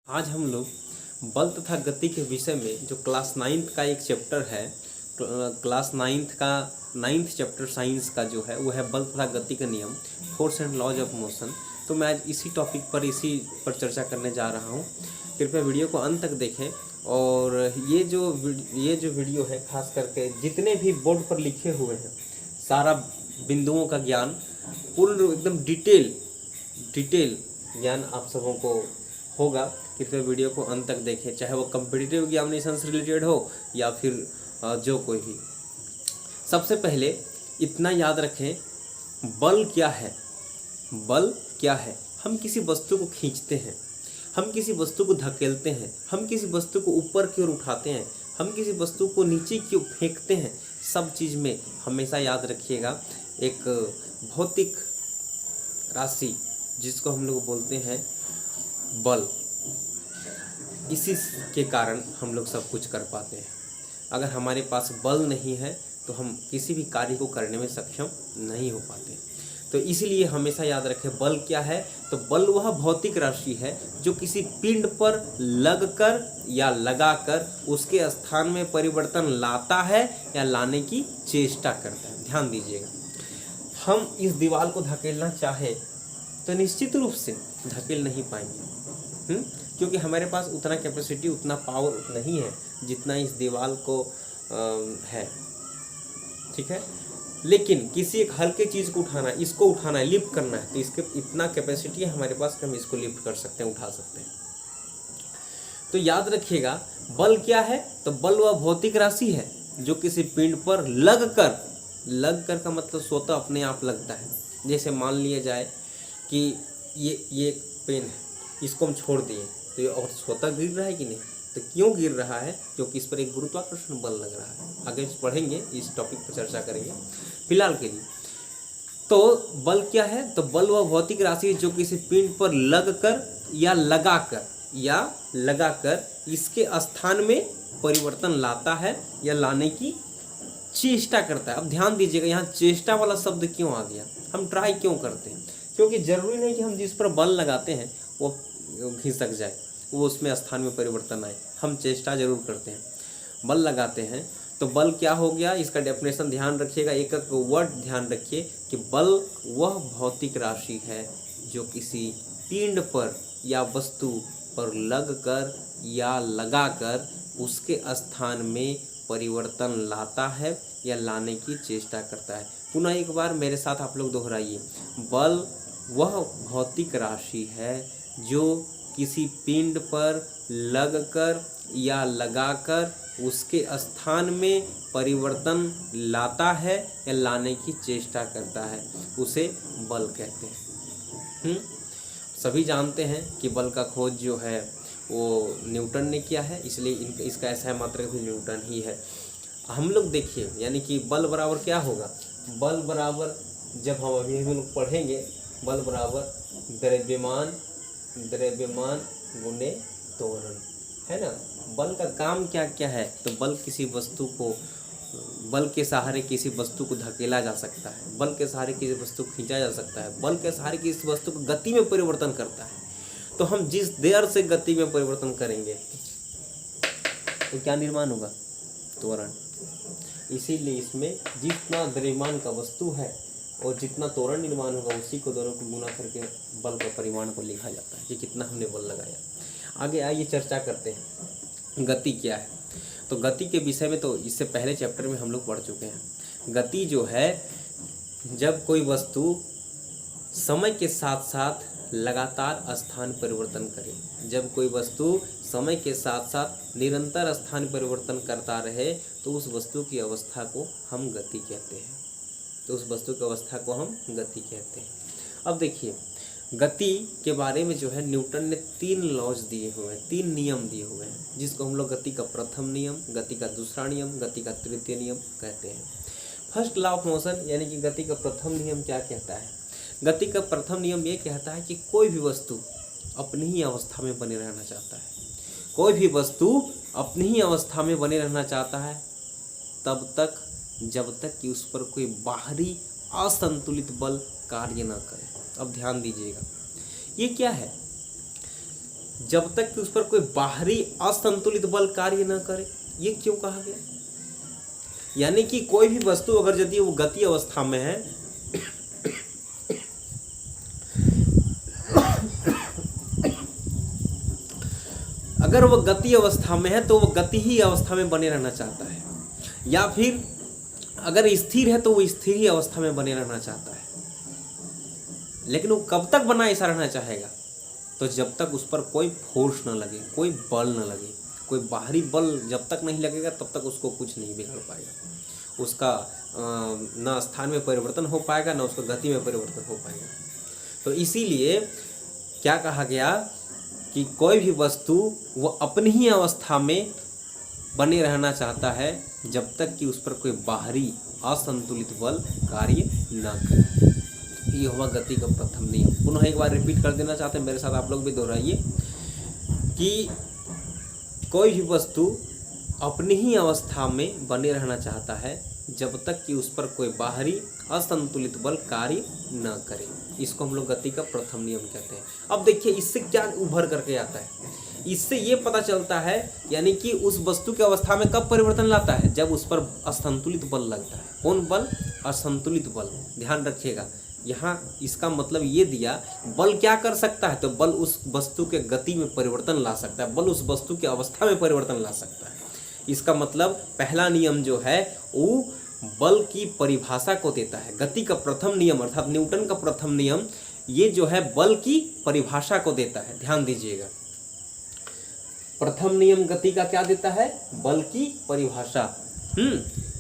आज हम लोग बल तथा गति के विषय में जो क्लास 9th का एक चैप्टर है, क्लास 9th चैप्टर साइंस का जो है वो है बल तथा गति का नियम, force and laws of motion. तो मैं आज इसी टॉपिक पर चर्चा करने जा रहा हूँ। कृपया वीडियो को अंत तक देखें। और ये जो वीडियो है, खास करके जितने भी बोर्ड पर लिखे हुए हैं सारा बिंदुओं का ज्ञान, पूर्ण एकदम डिटेल ज्ञान आप सबों को होगा। कृपया वीडियो को अंत तक देखें, चाहे वो कॉम्पिटिटिव एग्जामिनेशन से रिलेटेड हो या फिर जो कोई भी। सबसे पहले इतना याद रखें, बल क्या है। बल क्या है? हम किसी वस्तु को खींचते हैं, हम किसी वस्तु को धकेलते हैं, हम किसी वस्तु को ऊपर की ओर उठाते हैं, हम किसी वस्तु को नीचे की ओर फेंकते हैं। सब चीज़ में हमेशा याद रखिएगा एक भौतिक राशि जिसको हम लोग बोलते हैं बल। इसी के कारण हम लोग सब कुछ कर पाते हैं। अगर हमारे पास बल नहीं है तो हम किसी भी कार्य को करने में सक्षम नहीं हो पाते। तो इसीलिए हमेशा याद रखें, बल क्या है। तो बल वह भौतिक राशि है जो किसी पिंड पर लगकर या लगाकर उसके स्थान में परिवर्तन लाता है या लाने की चेष्टा करता है। ध्यान दीजिएगा, हम इस दीवार को धकेलना चाहे तो निश्चित रूप से धकेल नहीं पाएंगे, क्योंकि हमारे पास उतना कैपेसिटी, उतना पावर नहीं है जितना इस दीवार को है। ठीक है, लेकिन किसी एक हल्के चीज़ को उठाना, इसको उठाना है, लिफ्ट करना है, तो इसके इतना कैपेसिटी है हमारे पास कि हम इसको लिफ्ट कर सकते हैं, उठा सकते हैं। तो याद रखिएगा, बल क्या है। तो बल वह भौतिक राशि है जो किसी पिंड पर लगकर का मतलब स्वतः अपने आप लगता है। जैसे मान लिया जाए कि ये एक पेन है, इसको हम छोड़ दिए तो ये और स्वतः गिर रहा है कि नहीं? तो क्यों गिर रहा है? क्योंकि इस पर एक गुरुत्वाकर्षण बल लग रहा है। आगे पढ़ेंगे, इस टॉपिक पर चर्चा करेंगे। फिलहाल के लिए तो बल क्या है। तो बल वह भौतिक राशि है जो किसी पिंड पर लगकर या लगाकर इसके स्थान में परिवर्तन लाता है या लाने की चेष्टा करता है। अब ध्यान दीजिएगा, यहाँ चेष्टा वाला शब्द क्यों आ गया? हम ट्राई क्यों करते हैं? क्योंकि जरूरी नहीं कि हम जिस पर बल लगाते हैं वो खिसक जाए, वो उसमें स्थान में परिवर्तन आए। हम चेष्टा जरूर करते हैं, बल लगाते हैं। तो बल क्या हो गया, इसका डेफिनेशन ध्यान रखिएगा, एक एक वर्ड ध्यान रखिए कि बल वह भौतिक राशि है जो किसी पिंड पर या वस्तु पर लगकर या लगाकर उसके स्थान में परिवर्तन लाता है या लाने की चेष्टा करता है। पुनः एक बार मेरे साथ आप लोग दोहराइए, बल वह भौतिक राशि है जो किसी पिंड पर लगकर या लगाकर उसके स्थान में परिवर्तन लाता है या लाने की चेष्टा करता है, उसे बल कहते हैं। सभी जानते हैं कि बल का खोज जो है वो न्यूटन ने किया है, इसलिए इसका ऐसा मात्रक भी न्यूटन ही है। हम लोग देखिए, यानी कि बल बराबर क्या होगा। बल बराबर, जब हम अभी हम लोग पढ़ेंगे, बल बराबर द्रव्यमान गुणे त्वरण, है ना। बल का काम क्या क्या है। तो बल किसी वस्तु को, बल के सहारे किसी वस्तु को धकेला जा सकता है, बल के सहारे किसी वस्तु को खींचा जा सकता है, बल के सहारे किसी वस्तु को गति में परिवर्तन करता है। तो हम जिस देर से गति में परिवर्तन करेंगे तो क्या निर्माण होगा? त्वरण। इसीलिए इसमें जितना द्रव्यमान का वस्तु है और जितना त्वरण निर्माण होगा उसी को दोनों को गुना करके बल का परिमाण को लिखा जाता है कि कितना हमने बल लगाया। आगे आइए चर्चा करते हैं, गति क्या है। तो गति के विषय में तो इससे पहले चैप्टर में हम लोग पढ़ चुके हैं। गति जो है, जब कोई वस्तु समय के साथ साथ लगातार स्थान परिवर्तन करे, जब कोई वस्तु समय के साथ साथ निरंतर स्थान परिवर्तन करता रहे तो उस वस्तु की अवस्था को हम गति कहते हैं। अब देखिए, गति के बारे में जो है न्यूटन ने 3 लॉज दिए हुए हैं, 3 नियम दिए हुए हैं, जिसको हम लोग गति का प्रथम नियम, गति का दूसरा नियम, गति का तृतीय नियम कहते हैं। फर्स्ट लॉ ऑफ मोशन, यानी कि गति का प्रथम नियम क्या कहता है। गति का प्रथम नियम ये कहता है कि कोई भी वस्तु अपनी ही अवस्था में बने रहना चाहता है। कोई भी वस्तु अपनी ही अवस्था में बने रहना चाहता है तब तक जब तक कि उस पर कोई बाहरी असंतुलित बल कार्य न करे। अब ध्यान दीजिएगा, ये क्या है? जब तक कि उस पर कोई बाहरी असंतुलित बल कार्य न करे। ये क्यों कहा गया? यानी कि कोई भी वस्तु अगर यदि वो गति अवस्था में है अगर वो गति अवस्था में है तो वो गति ही अवस्था में बने रहना चाहता है, या फिर अगर स्थिर है तो वो स्थिर ही अवस्था में बने रहना चाहता है। लेकिन वो कब तक बना ऐसा रहना चाहेगा? तो जब तक उस पर कोई फोर्स न लगे, कोई बल न लगे, कोई बाहरी बल जब तक नहीं लगेगा तब तक उसको कुछ नहीं बिगाड़ पाएगा। उसका न स्थान में परिवर्तन हो पाएगा, न उसका गति में परिवर्तन हो पाएगा। तो इसीलिए क्या कहा गया कि कोई भी वस्तु वो अपनी ही अवस्था में बने रहना चाहता है जब तक कि उस पर कोई बाहरी असंतुलित बल कार्य न करे। ये हुआ गति का प्रथम नियम। पुनः एक बार रिपीट कर देना चाहते हैं, मेरे साथ आप लोग भी दोहराइए कि कोई भी वस्तु अपनी ही अवस्था में बने रहना चाहता है जब तक कि उस पर कोई बाहरी असंतुलित बल कार्य न करे। इसको हम लोग गति का प्रथम नियम कहते हैं। अब देखिए इससे क्या उभर करके आता है, इससे ये पता चलता है यानी कि उस वस्तु की अवस्था में कब परिवर्तन लाता है, जब उस पर असंतुलित बल लगता है। कौन बल? असंतुलित बल। ध्यान रखिएगा, यहाँ इसका मतलब ये दिया बल क्या कर सकता है, तो बल उस वस्तु के गति में परिवर्तन ला सकता है, बल उस वस्तु की अवस्था में परिवर्तन ला सकता है। इसका मतलब पहला नियम जो है वो बल की परिभाषा को देता है। गति का प्रथम नियम अर्थात न्यूटन का प्रथम नियम ये जो है बल की परिभाषा को देता है। ध्यान दीजिएगा, प्रथम नियम गति का क्या देता है? बल की परिभाषा।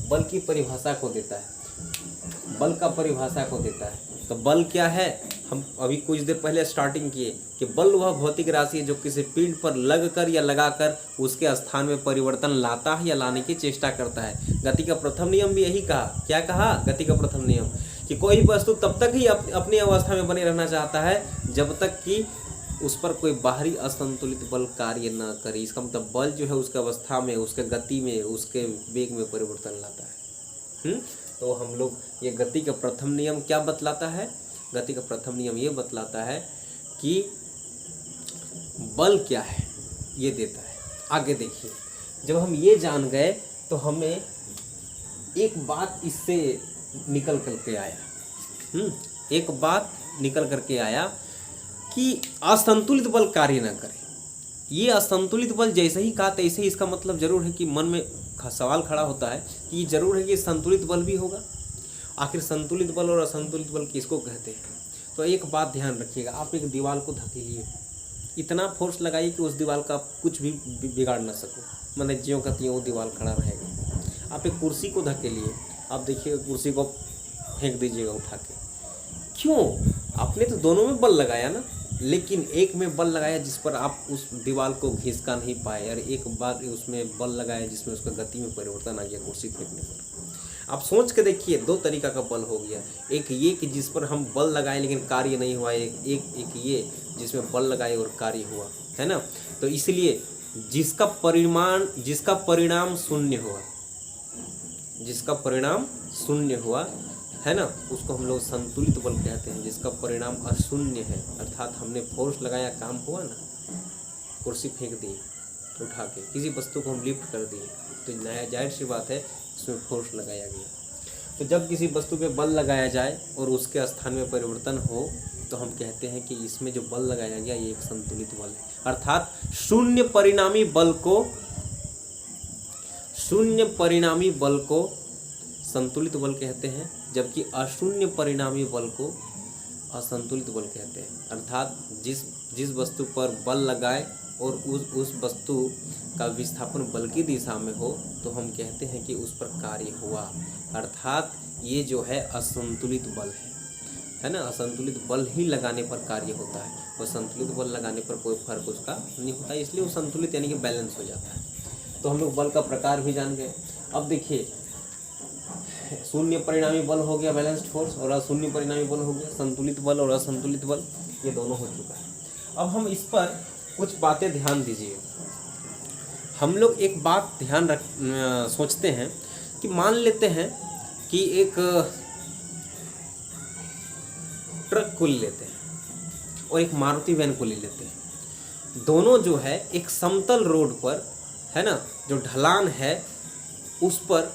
बल की परिभाषा को देता है, बल का परिभाषा को देता है। तो बल क्या है? हम अभी कुछ देर पहले स्टार्टिंग किए कि बल वह भौतिक राशि है जो किसी पिंड पर लगकर या लगाकर उसके स्थान में परिवर्तन लाता है या लाने की चेष्टा करता है। गति का प्रथम नियम भी यही कहा। क्या कहा? गति का प्रथम नियम कि कोई वस्तु तब तक ही अपनी अवस्था में बने रहना चाहता है जब तक कि उस पर कोई बाहरी असंतुलित बल कार्य न करे। इसका मतलब बल जो है उसके अवस्था में, उसके गति में, उसके वेग में परिवर्तन लाता है। तो हम लोग ये गति का प्रथम नियम क्या बतलाता है? गति का प्रथम नियम ये बतलाता है कि बल क्या है, ये देता है। आगे देखिए, जब हम ये जान गए तो हमें एक बात इससे निकल करके आया। एक बात निकल करके आया कि असंतुलित बल कार्य न करे। ये असंतुलित बल जैसे ही कहा तैसे ही इसका मतलब जरूर है कि मन में सवाल खड़ा होता है कि ये जरूर है कि संतुलित बल भी होगा। आखिर संतुलित बल और असंतुलित बल किसको कहते हैं? तो एक बात ध्यान रखिएगा, आप एक दीवार को धकेलिए, इतना फोर्स लगाइए कि उस दीवार का आप कुछ भी बिगाड़ ना सको, मैंने ज्यों का त्यों वो दीवार खड़ा रहेगा। आप एक कुर्सी को धकेलिए, आप देखिएगा कुर्सी को फेंक दीजिएगा उठा के। क्यों? आपने तो दोनों में बल लगाया ना, लेकिन एक में बल लगाया जिस पर आप उस दीवार को घिसका नहीं पाए, और एक बार उसमें बल लगाया जिसमें उसका गति में परिवर्तन आ गया कुर्सी फेंकने पर। आप सोच के देखिए, दो तरीका का बल हो गया। एक ये कि जिस पर हम बल लगाए लेकिन कार्य नहीं हुआ, एक ये जिसमें बल लगाए और कार्य हुआ, है ना। तो इसलिए जिसका परिणाम शून्य हुआ, जिसका परिणाम शून्य हुआ, है ना, उसको हम लोग संतुलित बल कहते हैं। जिसका परिणाम अशून्य है, अर्थात हमने फोर्स लगाया, काम हुआ ना, कुर्सी फेंक दी उठा के, किसी वस्तु को हम लिफ्ट कर दिए, तो नया जाहिर सी बात है इसमें फोर्स लगाया गया। तो जब किसी वस्तु पे बल लगाया जाए और उसके स्थान में परिवर्तन हो तो हम कहते हैं कि इसमें जो बल लगाया गया ये एक संतुलित बल है। अर्थात शून्य परिणामी बल को संतुलित बल कहते हैं, जबकि अशून्य परिणामी बल को असंतुलित बल कहते हैं। अर्थात जिस वस्तु पर बल लगाए और उस वस्तु का विस्थापन बल की दिशा में हो तो हम कहते हैं कि उस पर कार्य हुआ, अर्थात ये जो है असंतुलित बल है ना। असंतुलित बल ही लगाने पर कार्य होता है, और संतुलित बल लगाने पर कोई फर्क उसका नहीं होता, इसलिए वो संतुलित यानी कि बैलेंस हो जाता है। तो हम लोग बल का प्रकार भी जान गए। अब देखिए, शून्य परिणामी बल हो गया बैलेंस्ड फोर्स, और अशून्य परिणामी बल हो गया संतुलित बल, और असंतुलित बल ये दोनों हो चुका है। अब हम इस पर कुछ बातें ध्यान दीजिए। हम लोग एक बात सोचते हैं कि मान लेते हैं कि एक ट्रक को ले लेते हैं और एक मारुति वैन को ले लेते हैं। दोनों जो है एक समतल रोड पर, है ना, जो ढलान है उस पर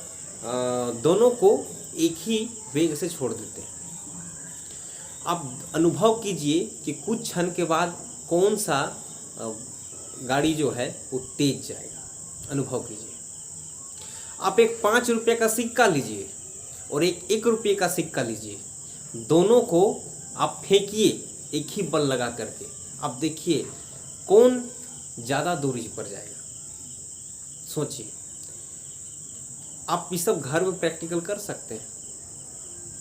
दोनों को एक ही वेग से छोड़ देते हैं। आप अनुभव कीजिए कि कुछ क्षण के बाद कौन सा गाड़ी जो है वो तेज जाएगा। अनुभव कीजिए। आप एक 5 रुपये का सिक्का लीजिए और एक 1 रुपये का सिक्का लीजिए, दोनों को आप फेंकिए एक ही बल लगा करके, आप देखिए कौन ज़्यादा दूरी पर जाएगा। सोचिए। आप ये सब घर में प्रैक्टिकल कर सकते हैं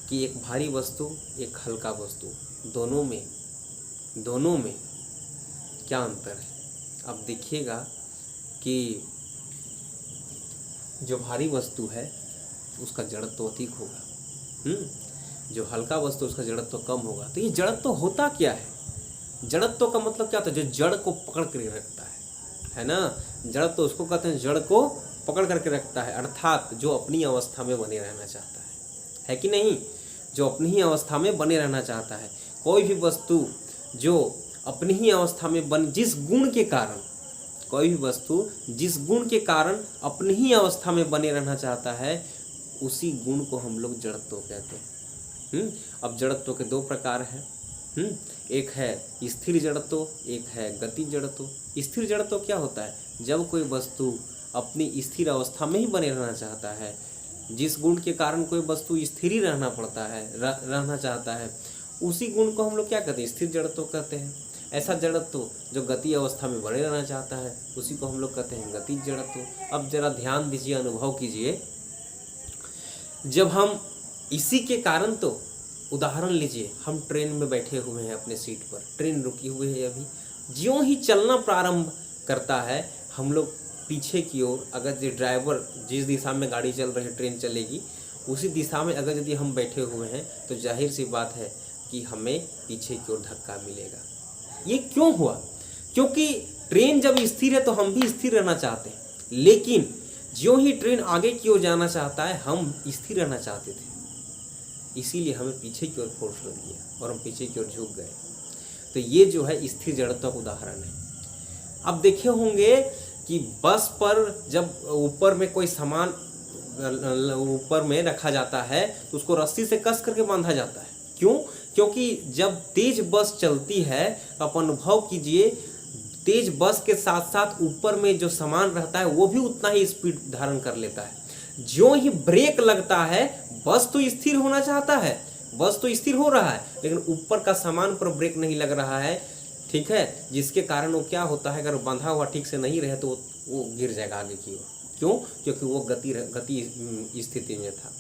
कि एक भारी वस्तु एक हल्का वस्तु, दोनों में क्या अंतर है। आप देखिएगा कि जो भारी वस्तु है उसका जड़त्व अधिक होगा, जो हल्का वस्तु उसका जड़त्व कम होगा। तो ये जड़त्व होता क्या है? जड़त्व का मतलब क्या होता है? जो जड़ को पकड़ कर रखता है ना। जड़त्व उसको कहते हैं जड़ को पकड़ करके रखता है, अर्थात जो अपनी अवस्था में बने रहना चाहता है कि नहीं? जो अपनी ही अवस्था में बने रहना चाहता है। कोई भी वस्तु जो अपनी ही अवस्था में जिस गुण के कारण, कोई भी वस्तु जिस गुण के कारण अपनी ही अवस्था में बने रहना चाहता है, उसी गुण को हम लोग जड़त्व कहते हैं। अब जड़त्व के 2 प्रकार हैं। एक है स्थिर जड़त्व, एक है गति जड़त्व। स्थिर जड़त्व क्या होता है? जब कोई वस्तु अपनी स्थिर अवस्था में ही बने रहना चाहता है, जिस गुण के कारण कोई वस्तु स्थिर ही रहना पड़ता है, रहना चाहता है, उसी गुण को हम लोग क्या कहते हैं? स्थिर जड़त्व कहते हैं। ऐसा जड़त्व जो गति अवस्था में बने रहना चाहता है, उसी को हम लोग कहते हैं गति जड़त्व। अब जरा ध्यान दीजिए, अनुभव कीजिए। जब हम इसी के कारण, तो उदाहरण लीजिए, हम ट्रेन में बैठे हुए हैं अपने सीट पर, ट्रेन रुकी हुई है अभी, ज्यों ही चलना प्रारंभ करता है, हम लोग पीछे की ओर, अगर जो ड्राइवर जिस दिशा में गाड़ी चल रही है, ट्रेन चलेगी, उसी दिशा में अगर यदि हम बैठे हुए हैं, तो जाहिर सी बात है कि हमें पीछे की ओर धक्का मिलेगा। ये क्यों हुआ? क्योंकि ट्रेन जब स्थिर है तो हम भी स्थिर रहना चाहते हैं, लेकिन ज्यों ही ट्रेन आगे की ओर जाना चाहता है, हम स्थिर रहना चाहते थे, इसीलिए हमें पीछे की ओर फोर्स लग गया और हम पीछे की ओर झुक गए। तो ये जो है स्थिर जड़त्व का उदाहरण है। अब देखे होंगे कि बस पर जब ऊपर में कोई सामान ऊपर में रखा जाता है, तो उसको रस्सी से कस करके बांधा जाता है। क्यों? क्योंकि जब तेज बस चलती है, आप अनुभव कीजिए, तेज बस के साथ साथ ऊपर में जो सामान रहता है वो भी उतना ही स्पीड धारण कर लेता है। ज्यों ही ब्रेक लगता है, बस तो स्थिर होना चाहता है, बस तो स्थिर हो रहा है, लेकिन ऊपर का सामान पर ब्रेक नहीं लग रहा है, ठीक है, जिसके कारण वो क्या होता है, अगर बंधा हुआ ठीक से नहीं रहे तो वो गिर जाएगा आगे की ओर। क्यों? क्योंकि वो गति स्थिति में था,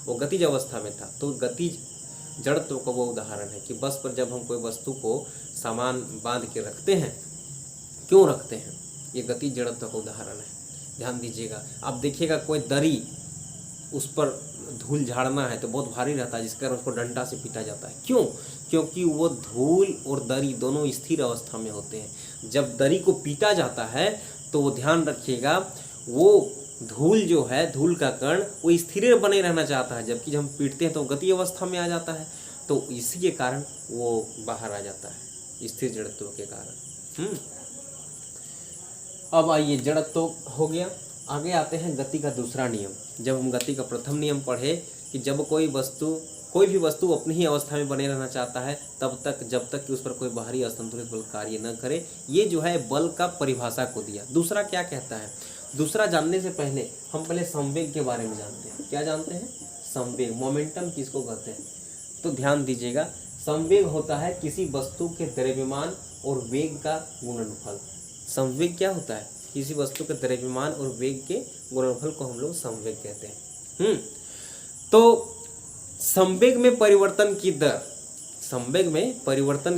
वो गतिज अवस्था में था। तो गतिज जड़त्व का वो उदाहरण है कि बस पर जब हम कोई वस्तु को सामान बांध के रखते हैं, क्यों रखते हैं, ये गतिज जड़त्व का उदाहरण है। ध्यान दीजिएगा। आप देखिएगा कोई दरी, उस पर धूल झाड़ना है तो बहुत भारी रहता है, जिसके कारण उसको डंडा से पीटा जाता है। क्यों? क्योंकि वो धूल और दरी दोनों स्थिर अवस्था में होते हैं। जब दरी को पीटा जाता है तो वो ध्यान रखिएगा, वो धूल जो है, धूल का कण, वो स्थिर बने रहना चाहता है, जबकि जब हम पीटते हैं तो गति अवस्था में आ जाता है, तो इसी के कारण वो बाहर आ जाता है, स्थिर जड़त्व के कारण। अब आइए, जड़त्व हो गया, आगे आते हैं गति का दूसरा नियम। जब हम गति का प्रथम नियम पढ़े कि जब कोई भी वस्तु अपनी ही अवस्था में बने रहना चाहता है, तब तक जब तक कि उस पर कोई बाहरी असंतुलित बल कार्य न करे, ये जो है बल का परिभाषा को दिया। दूसरा क्या कहता है? दूसरा जानने से पहले हम पहले संवेग के बारे में जानते हैं। क्या जानते हैं? संवेग, मोमेंटम किसको कहते हैं? तो ध्यान दीजिएगा, संवेग होता है किसी वस्तु के द्रव्यमान और वेग का गुणनफल। संवेग क्या होता है? किसी वस्तु के द्रव्यमान और वेग के गुणनफल को हम लोग संवेग कहते हैं। तो संवेग में परिवर्तन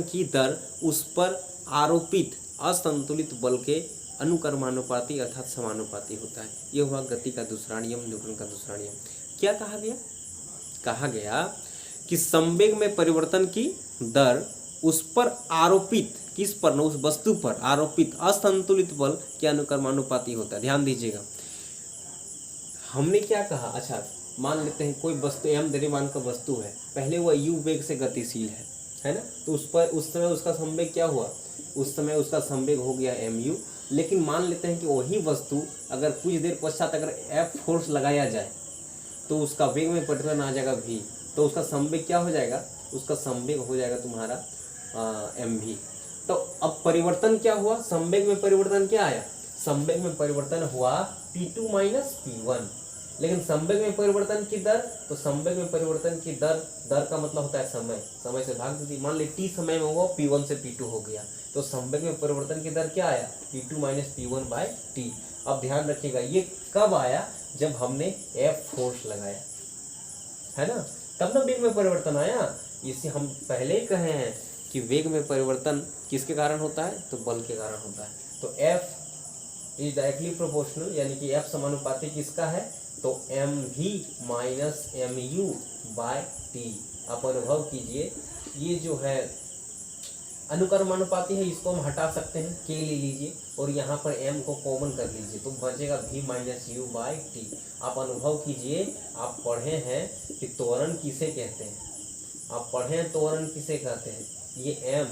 की दर उस पर आरोपित असंतुलित बल के अनुक्रमानुपाती अर्थात समानुपाती होता है। ये हुआ गति का दूसरा नियम, न्यूटन का दूसरा नियम। क्या कहा गया? कहा गया कि संवेग में परिवर्तन की दर उस पर आरोपित, किस पर? न, उस वस्तु पर आरोपित असंतुलित बल के अनुक्रमानुपाती होता है। ध्यान दीजिएगा, हमने क्या कहा? अच्छा, मान लेते हैं कोई वस्तु m द्रव्यमान का वस्तु है, पहले वह u वेग से गतिशील है ना। तो उस समय उसका संवेग क्या हुआ, उस समय उसका संवेग हो गया mu। लेकिन मान लेते हैं कि वही वस्तु अगर कुछ देर पश्चात अगर F फोर्स लगाया जाए तो उसका वेग में परिवर्तन आ जाएगा v, तो उसका संवेग क्या हो जाएगा, उसका संवेग हो जाएगा तुम्हारा mv। तो अब परिवर्तन क्या हुआ, संवेग में परिवर्तन क्या आया, संवेग में परिवर्तन हुआ p2 माइनस p1। लेकिन संवेग में परिवर्तन की दर, तो संवेग में परिवर्तन की दर, दर का मतलब होता है समय, समय से भाग दीजिए। मान ली t समय में हुआ p1 से p2 हो गया, तो संवेग में परिवर्तन की दर क्या आया, p2 minus p1 bye t। अब ध्यान रखिएगा ये कब आया, जब हमने F फोर्स लगाया, है ना, तब ना वेग में परिवर्तन आया। इसे हम पहले ही कहे हैं कि वेग में परिवर्तन किसके कारण होता है, तो बल के कारण होता है। तो F इज डायरेक्टली प्रोपोर्शनल, यानी कि F समानुपाती किसका है, तो mv minus mu by t। आप अनुभव कीजिए, ये जो है अनुक्रमानुपाती है, इसको हम हटा सकते हैं, k ले लीजिए और यहाँ पर m को कॉमन कर लीजिए तो बचेगा v minus you by T. आप अनुभव कीजिए, आप पढ़े हैं कि त्वरण किसे कहते हैं, आप पढ़े हैं त्वरण किसे कहते हैं, ये m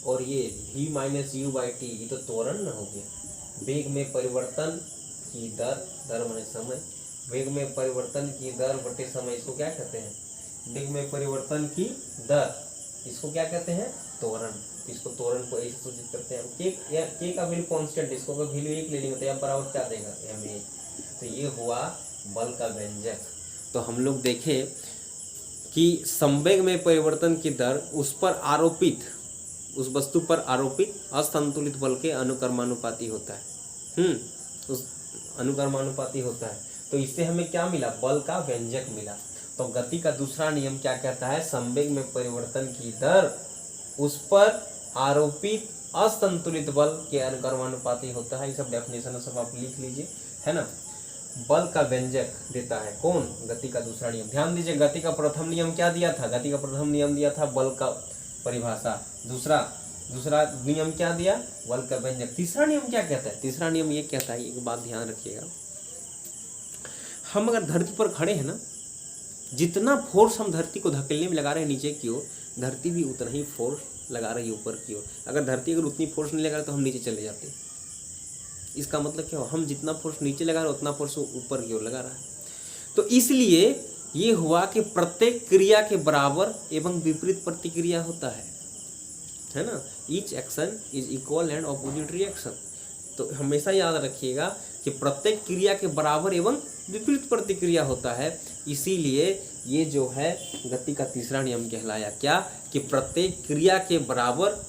और ये v minus you by T, ये तो त्वरण न हो गया। वेग में परिवर्तन की दर, दर माने समय, वेग में परिवर्तन की दर बटे समय, इसको क्या कहते हैं, वेग में परिवर्तन की दर, इसको क्या कहते हैं, त्वरण। इसको त्वरण को ऐसे सूचित करते हैं। के का वैल्यू कांस्टेंट, इसको का वैल्यू 1 ले लेंगे तो F बराबर क्या देगा, ma। तो ये हुआ बल का व्यंजक। तो हम लोग देखें कि संवेग में परिवर्तन की दर उस पर आरोपित, उस वस्तु पर आरोपित असंतुलित बल के अनुक्रमानुपाती होता है। उस अनुक्रमानुपाती होता है। तो इससे हमें क्या मिला, बल का व्यंजक मिला। तो गति का दूसरा नियम क्या कहता है, संवेग में परिवर्तन की दर उस पर आरोपित असंतुलित बल के अनुक्रमानुपाती होता है। ये सब डेफिनेशन सब आप लिख लीजिए, है ना। बल का व्यंजक देता है कौन, गति का दूसरा नियम। ध्यान दीजिए, गति का प्रथम नियम क्या दिया था, गति का प्रथम नियम दिया था बल का परिभाषा। दूसरा नियम क्या दिया, बल का व्यंजक। तीसरा नियम क्या कहता है, तीसरा नियम ये कहता है, एक बात ध्यान रखिएगा, हम अगर धरती पर खड़े हैं ना, जितना फोर्स हम धरती को धकेलने में लगा रहे हैं नीचे की ओर, धरती भी उतना ही फोर्स लगा रही है ऊपर की ओर। अगर धरती अगर उतनी फोर्स नहीं लगा रही तो हम नीचे चले जाते। इसका मतलब क्या हो, हम जितना फोर्स नीचे लगा रहे हैं उतना फोर्स ऊपर की ओर लगा रहा है। तो इसलिए ये हुआ कि प्रत्येक क्रिया के बराबर एवं विपरीत प्रतिक्रिया होता है ना। Each action is equal and opposite reaction. तो हमेशा याद रखिएगा कि प्रत्येक क्रिया के बराबर एवं विपरीत प्रतिक्रिया होता है। इसीलिए ये जो है गति का तीसरा नियम कहलाया, क्या, कि प्रत्येक क्रिया के बराबर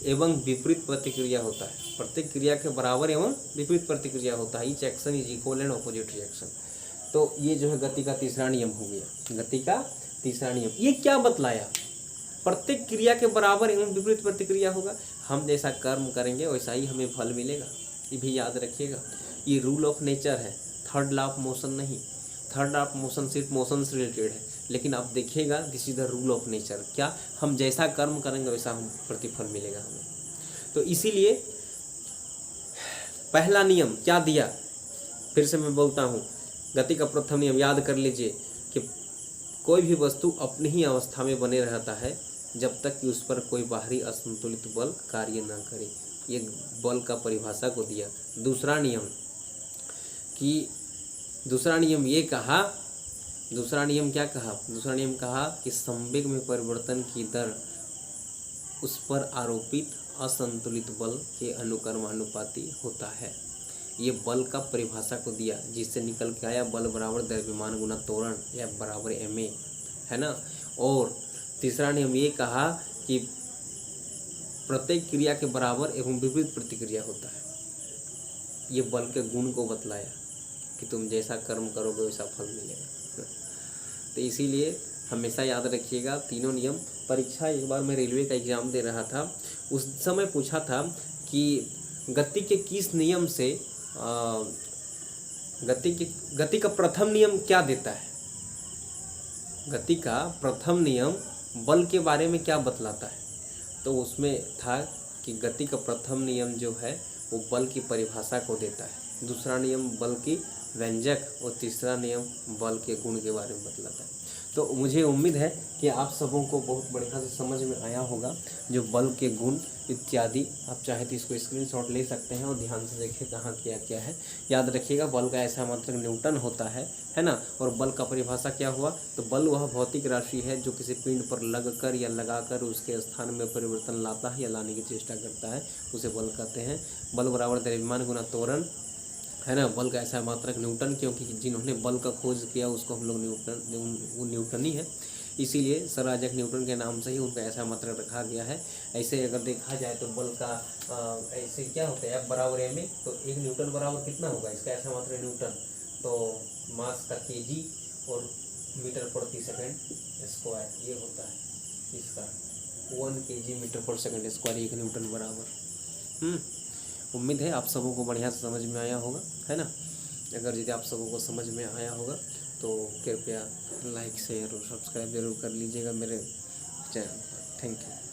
एवं विपरीत प्रतिक्रिया होता है। प्रत्येक क्रिया के बराबर एवं विपरीत प्रतिक्रिया होता है। Each action is equal and opposite reaction. तो ये जो है गति का तीसरा नियम हो गया, गति का तीसरा नियम। ये क्या बतलाया, प्रत्येक क्रिया के बराबर एवं विपरीत प्रतिक्रिया होगा। हम जैसा कर्म करेंगे वैसा ही हमें फल मिलेगा, ये भी याद रखिएगा। ये रूल ऑफ नेचर है, थर्ड लॉ ऑफ मोशन नहीं। थर्ड लॉ ऑफ मोशन सिर्फ मोशन से रिलेटेड है, लेकिन आप देखिएगा this is the rule of nature. क्या, हम जैसा कर्म करेंगे वैसा हम प्रतिफल मिलेगा हमें। तो इसीलिए पहला नियम क्या दिया, फिर से मैं बोलता हूँ, गति का प्रथम नियम याद कर लीजिए कि कोई भी वस्तु अपनी ही अवस्था में बने रहता है जब तक कि उस पर कोई बाहरी असंतुलित बल कार्य न करे। ये बल का परिभाषा को दिया। दूसरा नियम ये कहा, दूसरा नियम क्या कहा, दूसरा नियम कहा कि संवेग में परिवर्तन की दर उस पर आरोपित असंतुलित बल के अनुक्रमानुपाती होता है। ये बल का परिभाषा को दिया, जिससे निकल के आया बल बराबर द्रव्यमान गुना त्वरण, या बराबर ma, है ना। और तीसरा नियम ये कहा कि प्रत्येक क्रिया के बराबर एवं विपरीत प्रतिक्रिया होता है। ये बल के गुण को बतलाया कि तुम जैसा कर्म करोगे वैसा फल मिलेगा। तो इसीलिए हमेशा याद रखिएगा तीनों नियम। परीक्षा एक बार मैं रेलवे का एग्ज़ाम दे रहा था, उस समय पूछा था कि गति के किस नियम से गति का प्रथम नियम क्या देता है। गति का प्रथम नियम बल के बारे में क्या बतलाता है। तो उसमें था कि गति का प्रथम नियम जो है वो बल की परिभाषा को देता है, दूसरा नियम बल की व्यंजक, और तीसरा नियम बल के गुण के बारे में बतलाता है। तो मुझे उम्मीद है कि आप सबों को बहुत बढ़िया से समझ में आया होगा जो बल के गुण इत्यादि। आप चाहे तो इसको स्क्रीनशॉट ले सकते हैं और ध्यान से देखिए कहाँ क्या क्या है। याद रखिएगा बल का ऐसा मात्रक न्यूटन होता है ना। और बल का परिभाषा क्या हुआ, तो बल वह भौतिक राशि है जो किसी पिंड पर लगकर या लगाकर उसके स्थान में परिवर्तन लाता है या लाने की चेष्टा करता है, उसे बल कहते हैं। बल बराबर द्रव्यमान गुना त्वरण, है ना। बल का ऐसा मात्रक न्यूटन, क्योंकि जिन्होंने बल का खोज किया उसको हम लोग वो न्यूटन ही है, इसीलिए सर आइजैक न्यूटन के नाम से ही उनका ऐसा मात्रक रखा गया है। ऐसे अगर देखा जाए तो बल का ऐसे क्या होता है, F बराबर ma, तो 1 न्यूटन बराबर कितना होगा, इसका ऐसा मात्रक न्यूटन, तो मास का kg और मीटर प्रति सेकंड स्क्वायर ये होता है इसका 1 kg मीटर पर सेकंड स्क्वायर 1 न्यूटन बराबर। उम्मीद है आप सबों को बढ़िया से समझ में आया होगा, है ना। अगर यदि आप सबों को समझ में आया होगा तो कृपया लाइक शेयर और सब्सक्राइब जरूर कर लीजिएगा मेरे चैनल पर। Thank you.